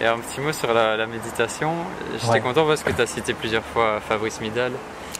Et un petit mot sur la méditation. J'étais content parce que tu as cité plusieurs fois Fabrice Midal.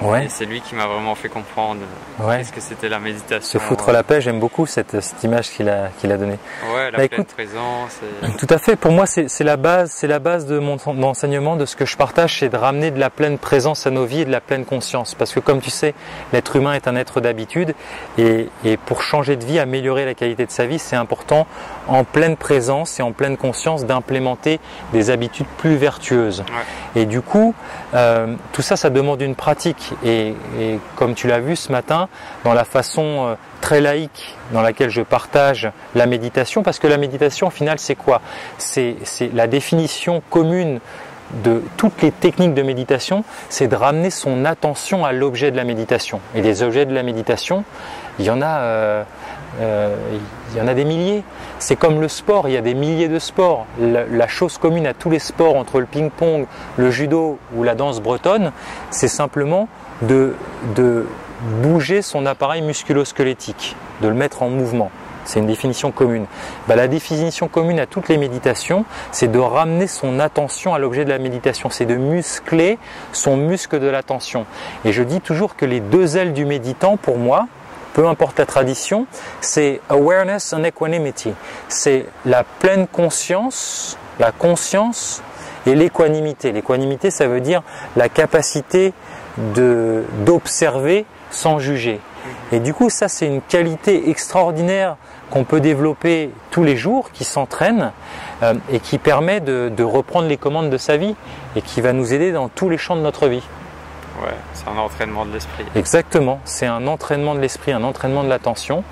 Ouais. Et c'est lui qui m'a vraiment fait comprendre qu'est-ce que c'était la méditation. Se foutre la paix, j'aime beaucoup cette image qu'il a donnée. Ouais, la pleine présence. Tout à fait. Pour moi, c'est la base de mon enseignement, de ce que je partage, c'est de ramener de la pleine présence à nos vies et de la pleine conscience. Parce que comme tu sais, l'être humain est un être d'habitude et pour changer de vie, améliorer la qualité de sa vie, c'est important en pleine présence et en pleine conscience d'implémenter des habitudes plus vertueuses. Ouais. Et du coup, tout ça, ça demande une pratique. Et comme tu l'as vu ce matin, dans la façon très laïque dans laquelle je partage la méditation, parce que la méditation, au final, c'est quoi? C'est la définition commune de toutes les techniques de méditation, c'est de ramener son attention à l'objet de la méditation. Et les objets de la méditation, il y en a des milliers. C'est comme le sport, il y a des milliers de sports. La chose commune à tous les sports, entre le ping-pong, le judo ou la danse bretonne, c'est simplement de bouger son appareil musculo-squelettique, de le mettre en mouvement. C'est une définition commune. La définition commune à toutes les méditations, c'est de ramener son attention à l'objet de la méditation, c'est de muscler son muscle de l'attention. Et je dis toujours que les deux ailes du méditant, pour moi, peu importe la tradition, c'est awareness and equanimity. C'est la pleine conscience, la conscience et l'équanimité. L'équanimité, ça veut dire la capacité d'observer sans juger. Et du coup, ça, c'est une qualité extraordinaire qu'on peut développer tous les jours, qui s'entraîne et qui permet de reprendre les commandes de sa vie et qui va nous aider dans tous les champs de notre vie. Ouais, c'est un entraînement de l'esprit. Exactement, c'est un entraînement de l'esprit, un entraînement de l'attention.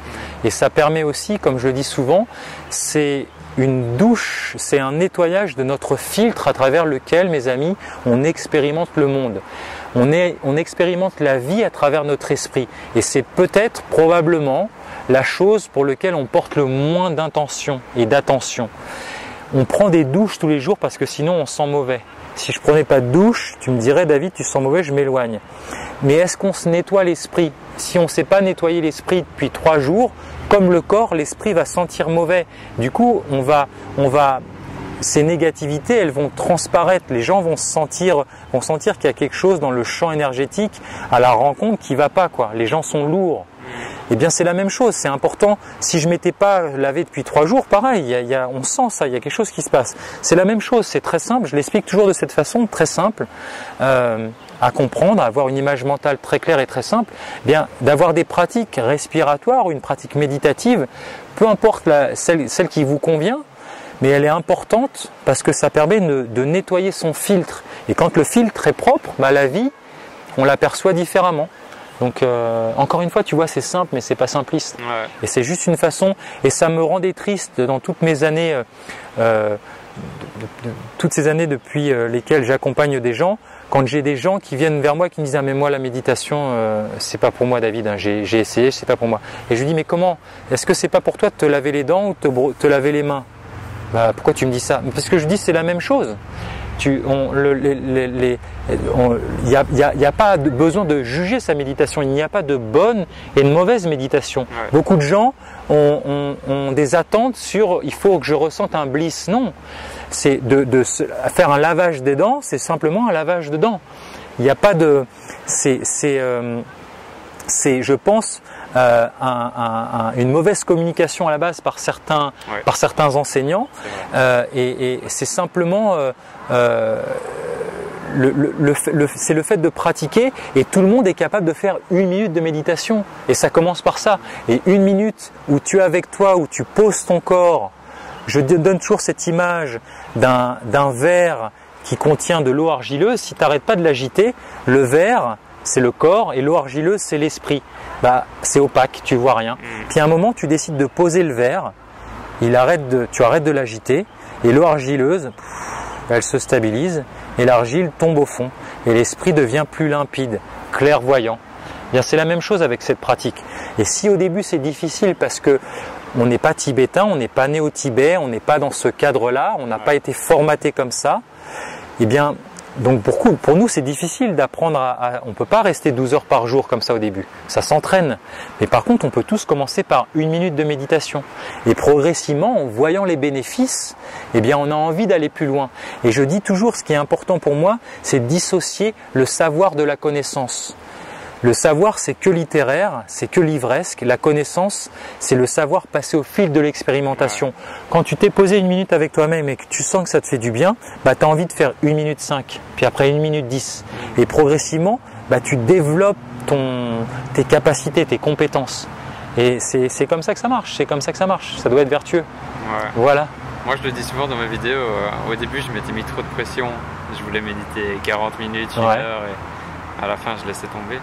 Et ça permet aussi, comme je le dis souvent, c'est une douche, c'est un nettoyage de notre filtre à travers lequel, mes amis, on expérimente le monde. On expérimente la vie à travers notre esprit. Et c'est peut-être, probablement, la chose pour laquelle on porte le moins d'intention et d'attention. On prend des douches tous les jours parce que sinon on sent mauvais. Si je prenais pas de douche, tu me dirais, David, tu sens mauvais, je m'éloigne. Mais est-ce qu'on se nettoie l'esprit? Si on ne s'est pas nettoyé l'esprit depuis 3 jours, comme le corps, l'esprit va sentir mauvais. Du coup, ces négativités, elles vont transparaître. Les gens vont sentir qu'il y a quelque chose dans le champ énergétique à la rencontre qui va pas, quoi. Les gens sont lourds. Eh bien, c'est la même chose. C'est important. Si je m'étais pas lavé depuis 3 jours, pareil, on sent ça. Il y a quelque chose qui se passe. C'est la même chose. C'est très simple. Je l'explique toujours de cette façon, très simple, à comprendre, à avoir une image mentale très claire et très simple. Eh bien, d'avoir des pratiques respiratoires ou une pratique méditative, peu importe celle qui vous convient, mais elle est importante parce que ça permet de nettoyer son filtre. Et quand le filtre est propre, la vie, on l'aperçoit différemment. Donc encore une fois, tu vois, c'est simple, mais c'est pas simpliste. Ouais. Et c'est juste une façon. Et ça me rendait triste dans toutes mes années, toutes ces années depuis lesquelles j'accompagne des gens, quand j'ai des gens qui viennent vers moi qui me disent « Ah mais moi la méditation, c'est pas pour moi David, hein, j'ai essayé, c'est pas pour moi. » Et je lui dis « Mais comment? Est-ce que c'est pas pour toi de te laver les dents ou de te laver les mains ?» Pourquoi tu me dis ça? Parce que je dis c'est la même chose. Il n'y a pas besoin de juger sa méditation. Il n'y a pas de bonne et de mauvaise méditation. Ouais. Beaucoup de gens ont des attentes sur il faut que je ressente un bliss. Non, c'est faire un lavage des dents, c'est simplement un lavage de dents. Il n'y a pas de... C'est je pense, une mauvaise communication à la base par certains enseignants. Et c'est simplement... c'est le fait de pratiquer et tout le monde est capable de faire 1 minute de méditation et ça commence par ça. Et 1 minute où tu es avec toi, où tu poses ton corps, je te donne toujours cette image d'un verre qui contient de l'eau argileuse. Si tu n'arrêtes pas de l'agiter, le verre c'est le corps et l'eau argileuse c'est l'esprit. C'est opaque, tu vois rien. Puis à un moment tu décides de poser le verre, tu arrêtes de l'agiter et l'eau argileuse elle se stabilise et l'argile tombe au fond et l'esprit devient plus limpide, clairvoyant. Bien, c'est la même chose avec cette pratique. Et si au début c'est difficile parce que on n'est pas tibétain, on n'est pas né au Tibet, on n'est pas dans ce cadre-là, on n'a pas été formaté comme ça, eh bien Donc pour nous, c'est difficile d'apprendre on ne peut pas rester 12 heures par jour comme ça au début. Ça s'entraîne. Mais par contre, on peut tous commencer par 1 minute de méditation. Et progressivement, en voyant les bénéfices, eh bien, on a envie d'aller plus loin. Et je dis toujours, ce qui est important pour moi, c'est de dissocier le savoir de la connaissance. Le savoir, c'est que littéraire, c'est que livresque. La connaissance, c'est le savoir passé au fil de l'expérimentation. Quand tu t'es posé 1 minute avec toi-même et que tu sens que ça te fait du bien, bah, tu as envie de faire 1 minute 5, puis après 1 minute 10. Et progressivement, bah, tu développes tes capacités, tes compétences. Et c'est comme ça que ça marche, c'est comme ça que ça marche. Ça doit être vertueux. Ouais. Voilà. Moi, je le dis souvent dans mes vidéos, au début, je m'étais mis trop de pression. Je voulais méditer 40 minutes, 1 heure, et à la fin, je laissais tomber.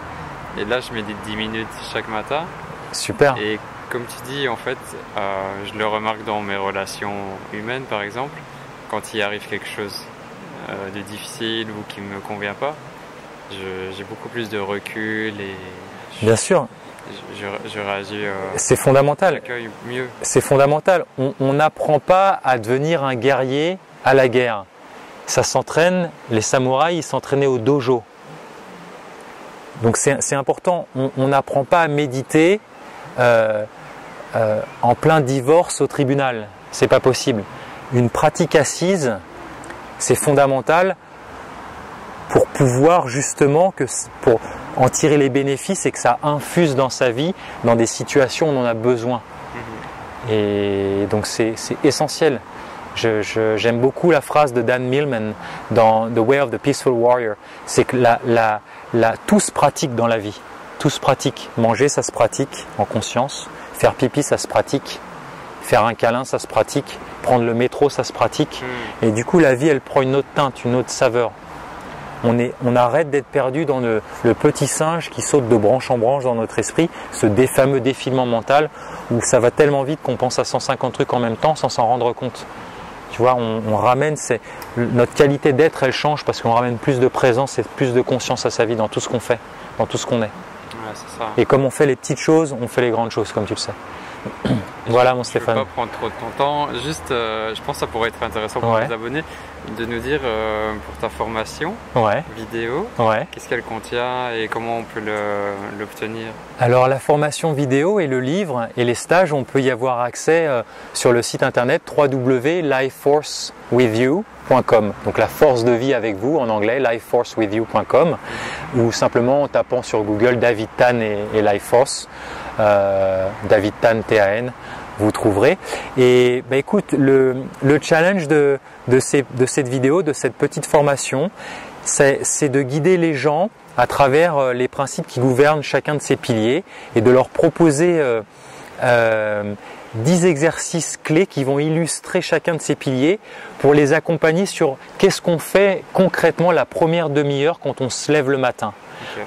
Et là, je médite 10 minutes chaque matin. Super. Et comme tu dis, en fait, je le remarque dans mes relations humaines, par exemple, quand il arrive quelque chose de difficile ou qui ne me convient pas, j'ai beaucoup plus de recul et bien sûr. Je réagis. C'est fondamental. J'accueille mieux. C'est fondamental. On n'apprend pas à devenir un guerrier à la guerre. Ça s'entraîne. Les samouraïs, ils s'entraînaient au dojo. Donc c'est important, on n'apprend pas à méditer en plein divorce au tribunal, c'est pas possible. Une pratique assise, c'est fondamental pour pouvoir justement, pour en tirer les bénéfices et que ça infuse dans sa vie, dans des situations où on en a besoin. Et donc c'est essentiel. J'aime beaucoup la phrase de Dan Millman dans The Way of the Peaceful Warrior, c'est que tout se pratique dans la vie, tout se pratique. Manger, ça se pratique en conscience. Faire pipi, ça se pratique. Faire un câlin, ça se pratique. Prendre le métro, ça se pratique. Et du coup, la vie, elle prend une autre teinte, une autre saveur. On arrête d'être perdu dans le petit singe qui saute de branche en branche dans notre esprit, ce fameux défilement mental où ça va tellement vite qu'on pense à 150 trucs en même temps sans s'en rendre compte. Tu vois, on ramène, notre qualité d'être, elle change parce qu'on ramène plus de présence et plus de conscience à sa vie dans tout ce qu'on fait, dans tout ce qu'on est. Ouais, c'est ça. Et comme on fait les petites choses, on fait les grandes choses, comme tu le sais. Voilà mon Stéphane. Je ne veux pas prendre trop de ton temps, juste je pense que ça pourrait être intéressant pour les abonnés de nous dire pour ta formation vidéo, qu'est-ce qu'elle contient et comment on peut l'obtenir. Alors la formation vidéo et le livre et les stages, on peut y avoir accès sur le site internet www.lifeforcewithyou.com. Donc la force de vie avec vous en anglais, lifeforcewithyou.com, ou simplement en tapant sur Google David Tan et Life Force, David Tan TAN, vous trouverez. Et bah, écoute, le challenge de cette vidéo, de cette petite formation, c'est de guider les gens à travers les principes qui gouvernent chacun de ces piliers et de leur proposer 10 exercices clés qui vont illustrer chacun de ces piliers pour les accompagner sur qu'est-ce qu'on fait concrètement la première demi-heure quand on se lève le matin.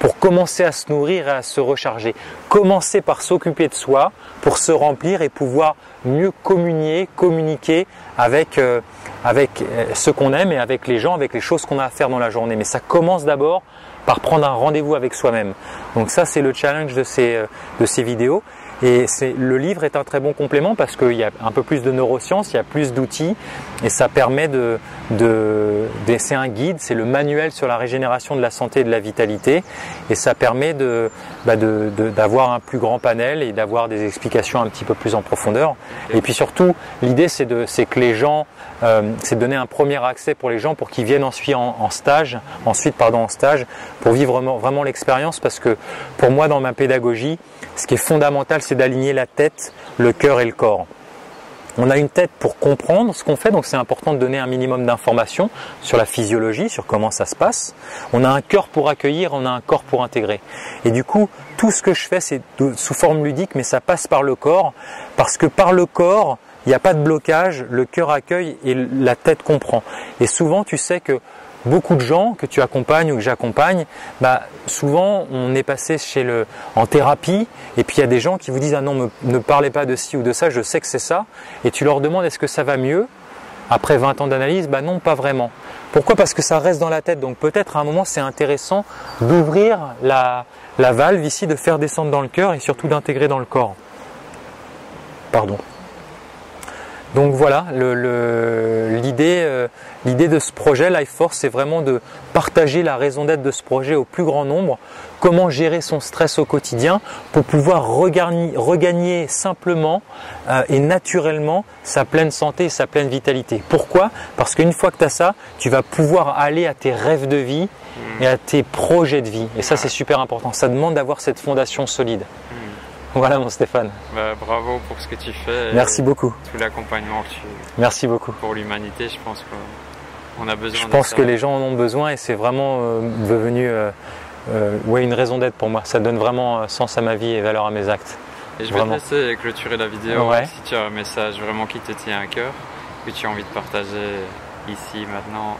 Pour commencer à se nourrir et à se recharger. Commencer par s'occuper de soi pour se remplir et pouvoir mieux communiquer avec ce qu'on aime et avec les gens, avec les choses qu'on a à faire dans la journée. Mais ça commence d'abord par prendre un rendez-vous avec soi-même. Donc ça, c'est le challenge de ces vidéos. Et le livre est un très bon complément parce qu'il y a un peu plus de neurosciences, il y a plus d'outils et ça permet c'est un guide, c'est le manuel sur la régénération de la santé et de la vitalité et ça permet d'avoir un plus grand panel et d'avoir des explications un petit peu plus en profondeur. Et puis surtout, l'idée c'est que les gens, c'est de donner un premier accès pour les gens pour qu'ils viennent ensuite en stage pour vivre vraiment l'expérience parce que pour moi dans ma pédagogie, ce qui est fondamental, c'est d'aligner la tête, le cœur et le corps. On a une tête pour comprendre ce qu'on fait, donc c'est important de donner un minimum d'informations sur la physiologie, sur comment ça se passe. On a un cœur pour accueillir, on a un corps pour intégrer. Et du coup, tout ce que je fais, c'est sous forme ludique, mais ça passe par le corps, parce que par le corps, il n'y a pas de blocage, le cœur accueille et la tête comprend. Et souvent, tu sais que beaucoup de gens que tu accompagnes ou que j'accompagne, souvent on est passé en thérapie et puis il y a des gens qui vous disent « Ah non, ne parlez pas de ci ou de ça, je sais que c'est ça » et tu leur demandes « Est-ce que ça va mieux ?» Après 20 ans d'analyse, non, pas vraiment. Pourquoi ? Parce que ça reste dans la tête, donc peut-être à un moment c'est intéressant d'ouvrir la valve ici, de faire descendre dans le cœur et surtout d'intégrer dans le corps. Pardon. Donc voilà, l'idée de ce projet Life Force, c'est vraiment de partager la raison d'être de ce projet au plus grand nombre, comment gérer son stress au quotidien pour pouvoir regagner simplement et naturellement sa pleine santé et sa pleine vitalité. Pourquoi? Parce qu'une fois que tu as ça, tu vas pouvoir aller à tes rêves de vie et à tes projets de vie. Et ça, c'est super important. Ça demande d'avoir cette fondation solide. Voilà mon Stéphane. Bah, bravo pour ce que tu fais. Merci beaucoup. Tout l'accompagnement que tu... Merci beaucoup. Pour l'humanité, je pense qu'on a besoin de ça. Je pense que les gens en ont besoin et c'est vraiment devenu une raison d'être pour moi. Ça donne vraiment sens à ma vie et valeur à mes actes. Et je vais te laisser clôturer la vidéo. Ouais. Si tu as un message vraiment qui te tient à cœur, que tu as envie de partager ici, maintenant.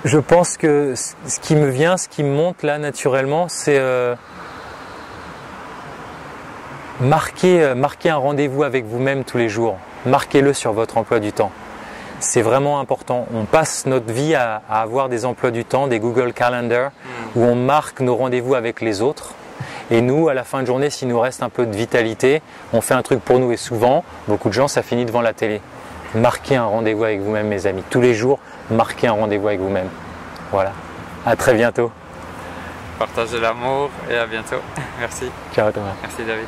Je pense que ce qui me vient, ce qui me monte là naturellement, c'est marquer un rendez-vous avec vous-même tous les jours. Marquez-le sur votre emploi du temps. C'est vraiment important. On passe notre vie à avoir des emplois du temps, des Google Calendar, où on marque nos rendez-vous avec les autres. Et nous, à la fin de journée, s'il nous reste un peu de vitalité, on fait un truc pour nous. Et souvent, beaucoup de gens, ça finit devant la télé. Marquez un rendez-vous avec vous-même, mes amis. Tous les jours, marquez un rendez-vous avec vous-même. Voilà. À très bientôt. Partagez l'amour et à bientôt. Merci. Ciao Thomas. Merci David.